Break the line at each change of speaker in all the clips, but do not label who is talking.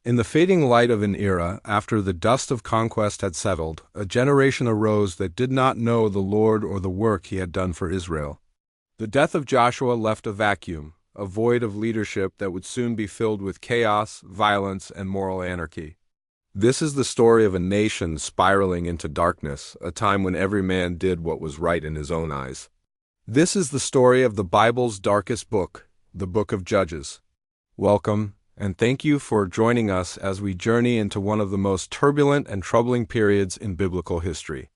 In the fading light of an era, after the dust of conquest had settled, a generation arose that did not know the Lord or the work he had done for Israel. The death of Joshua left a vacuum, a void of leadership that would soon be filled with chaos, violence, and moral anarchy. This is the story of a nation spiraling into darkness, a time when every man did what was right in his own eyes. This is the story of the Bible's darkest book, the Book of Judges. Welcome, and thank you for joining us as we journey into one of the most turbulent and troubling periods in biblical history.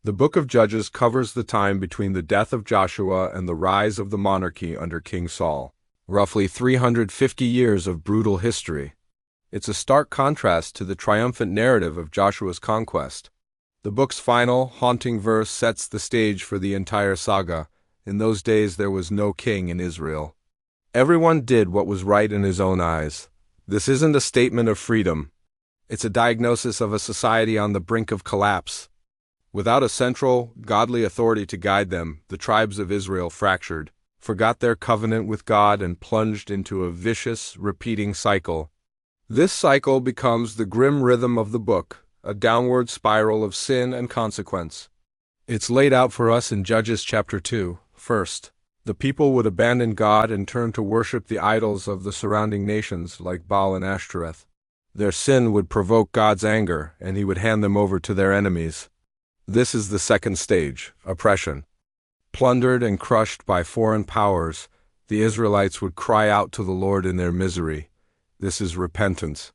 The Book of Judges covers the time between the death of Joshua and the rise of the monarchy under King Saul, roughly 350 years of brutal history. It's a stark contrast to the triumphant narrative of Joshua's conquest. The book's final, haunting verse sets the stage for the entire saga. In those days there was no king in Israel. Everyone did what was right in his own eyes. This isn't a statement of freedom. It's a diagnosis of a society on the brink of collapse. Without a central, godly authority to guide them, the tribes of Israel fractured, forgot their covenant with God, and plunged into a vicious, repeating cycle. This cycle becomes the grim rhythm of the book, a downward spiral of sin and consequence. It's laid out for us in Judges chapter 2. First, the people would abandon God and turn to worship the idols of the surrounding nations like Baal and Ashtoreth. Their sin would provoke God's anger, and he would hand them over to their enemies. This is the second stage, oppression. Plundered and crushed by foreign powers, the Israelites would cry out to the Lord in their misery. This is repentance.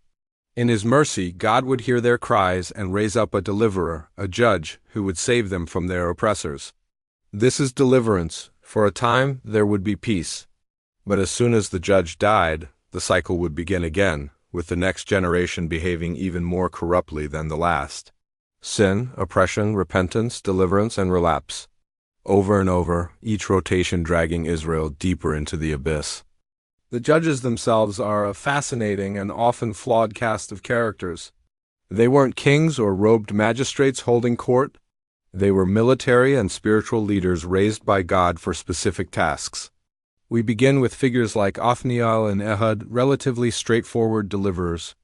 In his mercy, God would hear their cries and raise up a deliverer, a judge, who would save them from their oppressors. This is deliverance. For a time, there would be peace. But as soon as the judge died, the cycle would begin again, with the next generation behaving even more corruptly than the last. Sin, oppression, repentance, deliverance, and relapse. Over and over, each rotation dragging Israel deeper into the abyss. The judges themselves are a fascinating and often flawed cast of characters. They weren't kings or robed magistrates holding court. They were military and spiritual leaders raised by God for specific tasks. We begin with figures like Othniel and Ehud, relatively straightforward deliverers.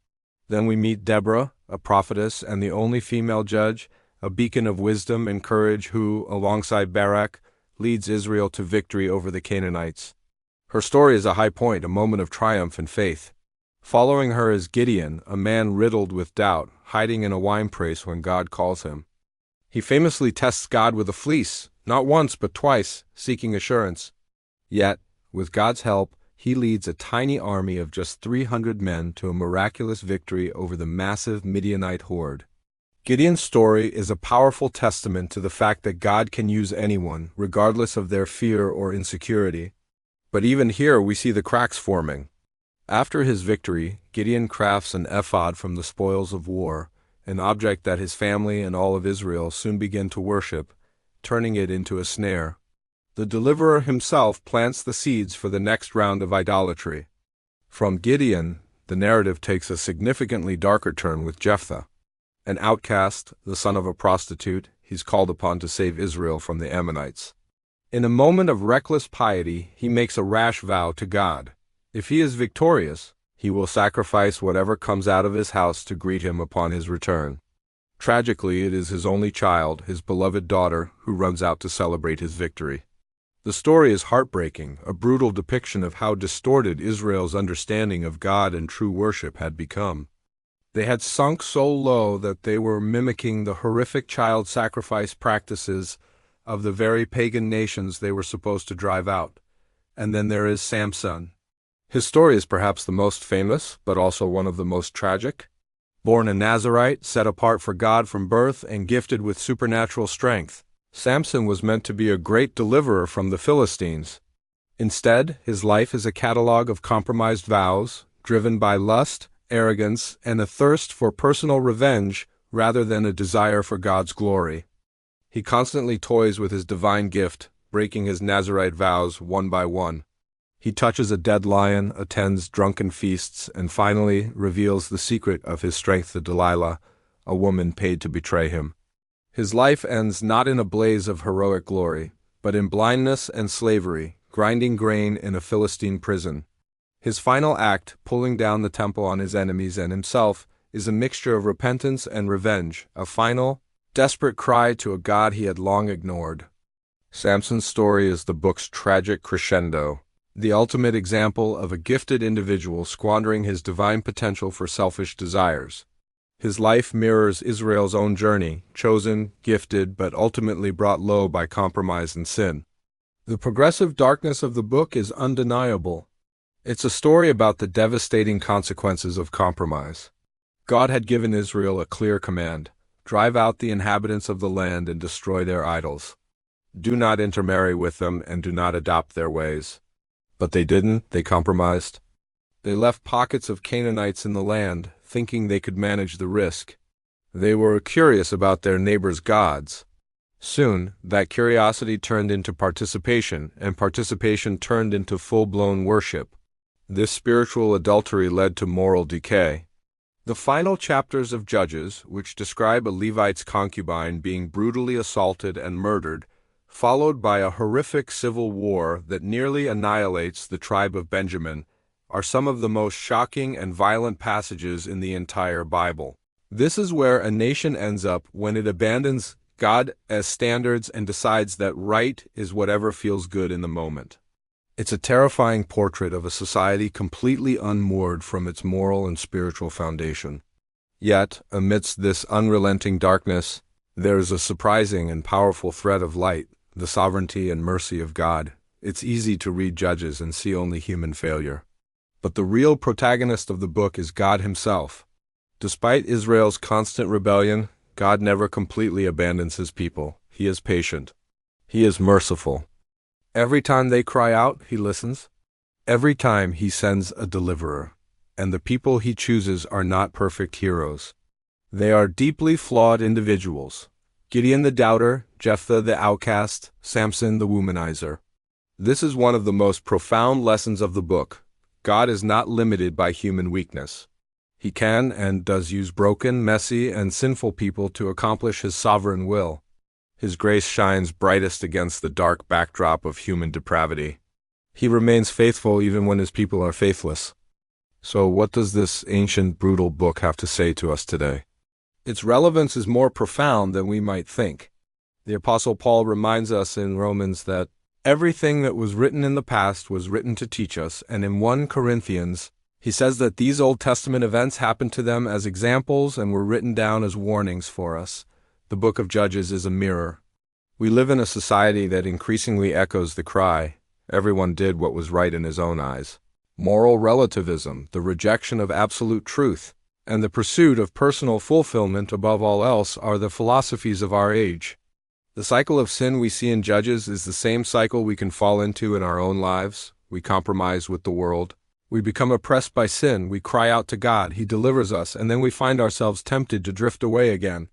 Then we meet Deborah, a prophetess and the only female judge, a beacon of wisdom and courage who, alongside Barak, leads Israel to victory over the Canaanites. Her story is a high point, a moment of triumph and faith. Following her is Gideon, a man riddled with doubt, hiding in a winepress when God calls him. He famously tests God with a fleece, not once but twice, seeking assurance. Yet, with God's help, he leads a tiny army of just 300 men to a miraculous victory over the massive Midianite horde. Gideon's story is a powerful testament to the fact that God can use anyone, regardless of their fear or insecurity. But even here we see the cracks forming. After his victory, Gideon crafts an ephod from the spoils of war, an object that his family and all of Israel soon begin to worship, turning it into a snare. The deliverer himself plants the seeds for the next round of idolatry. From Gideon, the narrative takes a significantly darker turn with Jephthah. An outcast, the son of a prostitute, he's called upon to save Israel from the Ammonites. In a moment of reckless piety, he makes a rash vow to God. If he is victorious, he will sacrifice whatever comes out of his house to greet him upon his return. Tragically, it is his only child, his beloved daughter, who runs out to celebrate his victory. The story is heartbreaking, a brutal depiction of how distorted Israel's understanding of God and true worship had become. They had sunk so low that they were mimicking the horrific child sacrifice practices of the very pagan nations they were supposed to drive out. And then there is Samson. His story is perhaps the most famous, but also one of the most tragic. Born a Nazirite, set apart for God from birth, and gifted with supernatural strength, Samson was meant to be a great deliverer from the Philistines. Instead, his life is a catalogue of compromised vows, driven by lust, arrogance, and a thirst for personal revenge rather than a desire for God's glory. He constantly toys with his divine gift, breaking his Nazirite vows one by one. He touches a dead lion, attends drunken feasts, and finally reveals the secret of his strength to Delilah, a woman paid to betray him. His life ends not in a blaze of heroic glory, but in blindness and slavery, grinding grain in a Philistine prison. His final act, pulling down the temple on his enemies and himself, is a mixture of repentance and revenge, a final, desperate cry to a God he had long ignored. Samson's story is the book's tragic crescendo, the ultimate example of a gifted individual squandering his divine potential for selfish desires. His life mirrors Israel's own journey, chosen, gifted, but ultimately brought low by compromise and sin. The progressive darkness of the book is undeniable. It's a story about the devastating consequences of compromise. God had given Israel a clear command: drive out the inhabitants of the land and destroy their idols. Do not intermarry with them and do not adopt their ways. But they didn't, they compromised. They left pockets of Canaanites in the land, thinking they could manage the risk. They were curious about their neighbors' gods. Soon, that curiosity turned into participation, and participation turned into full-blown worship. This spiritual adultery led to moral decay. The final chapters of Judges, which describe a Levite's concubine being brutally assaulted and murdered, followed by a horrific civil war that nearly annihilates the tribe of Benjamin, are some of the most shocking and violent passages in the entire Bible. This is where a nation ends up when it abandons God as standards and decides that right is whatever feels good in the moment. It's a terrifying portrait of a society completely unmoored from its moral and spiritual foundation. Yet, amidst this unrelenting darkness, there is a surprising and powerful thread of light, the sovereignty and mercy of God. It's easy to read Judges and see only human failure. But the real protagonist of the book is God himself. Despite Israel's constant rebellion, God never completely abandons his people. He is patient. He is merciful. Every time they cry out, he listens. Every time he sends a deliverer. And the people he chooses are not perfect heroes. They are deeply flawed individuals. Gideon the doubter, Jephthah the outcast, Samson the womanizer. This is one of the most profound lessons of the book. God is not limited by human weakness. He can and does use broken, messy, and sinful people to accomplish his sovereign will. His grace shines brightest against the dark backdrop of human depravity. He remains faithful even when his people are faithless. So what does this ancient, brutal book have to say to us today? Its relevance is more profound than we might think. The Apostle Paul reminds us in Romans that everything that was written in the past was written to teach us, and in 1 Corinthians, he says that these Old Testament events happened to them as examples and were written down as warnings for us. The book of Judges is a mirror. We live in a society that increasingly echoes the cry, everyone did what was right in his own eyes. Moral relativism, the rejection of absolute truth, and the pursuit of personal fulfillment above all else are the philosophies of our age. The cycle of sin we see in Judges is the same cycle we can fall into in our own lives. We compromise with the world. We become oppressed by sin. We cry out to God. He delivers us, and then we find ourselves tempted to drift away again.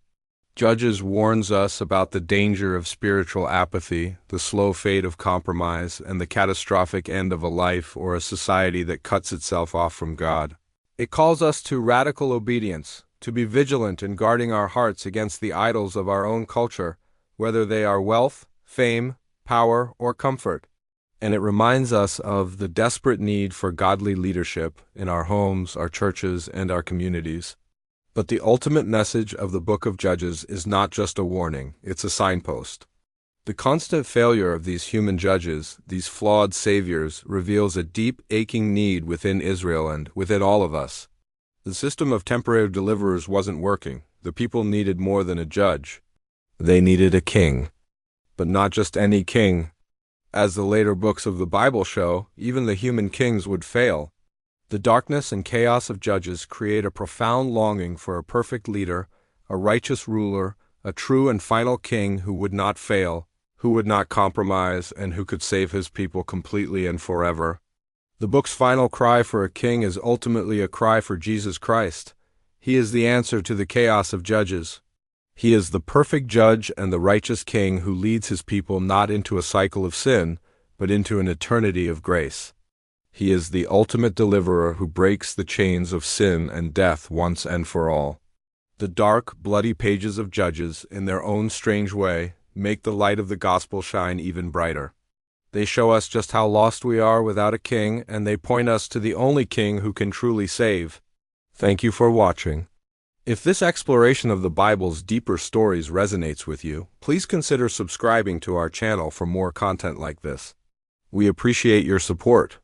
Judges warns us about the danger of spiritual apathy, the slow fade of compromise, and the catastrophic end of a life or a society that cuts itself off from God. It calls us to radical obedience, to be vigilant in guarding our hearts against the idols of our own culture, whether they are wealth, fame, power, or comfort. And it reminds us of the desperate need for godly leadership in our homes, our churches, and our communities. But the ultimate message of the book of Judges is not just a warning, it's a signpost. The constant failure of these human judges, these flawed saviors, reveals a deep, aching need within Israel and within all of us. The system of temporary deliverers wasn't working. The people needed more than a judge. They needed a king. But not just any king. As the later books of the Bible show, even the human kings would fail. The darkness and chaos of Judges create a profound longing for a perfect leader, a righteous ruler, a true and final king who would not fail, who would not compromise, and who could save his people completely and forever. The book's final cry for a king is ultimately a cry for Jesus Christ. He is the answer to the chaos of Judges. He is the perfect judge and the righteous king who leads his people not into a cycle of sin, but into an eternity of grace. He is the ultimate deliverer who breaks the chains of sin and death once and for all. The dark, bloody pages of Judges, in their own strange way, make the light of the gospel shine even brighter. They show us just how lost we are without a king, and they point us to the only king who can truly save. Thank you for watching. If this exploration of the Bible's deeper stories resonates with you, please consider subscribing to our channel for more content like this. We appreciate your support.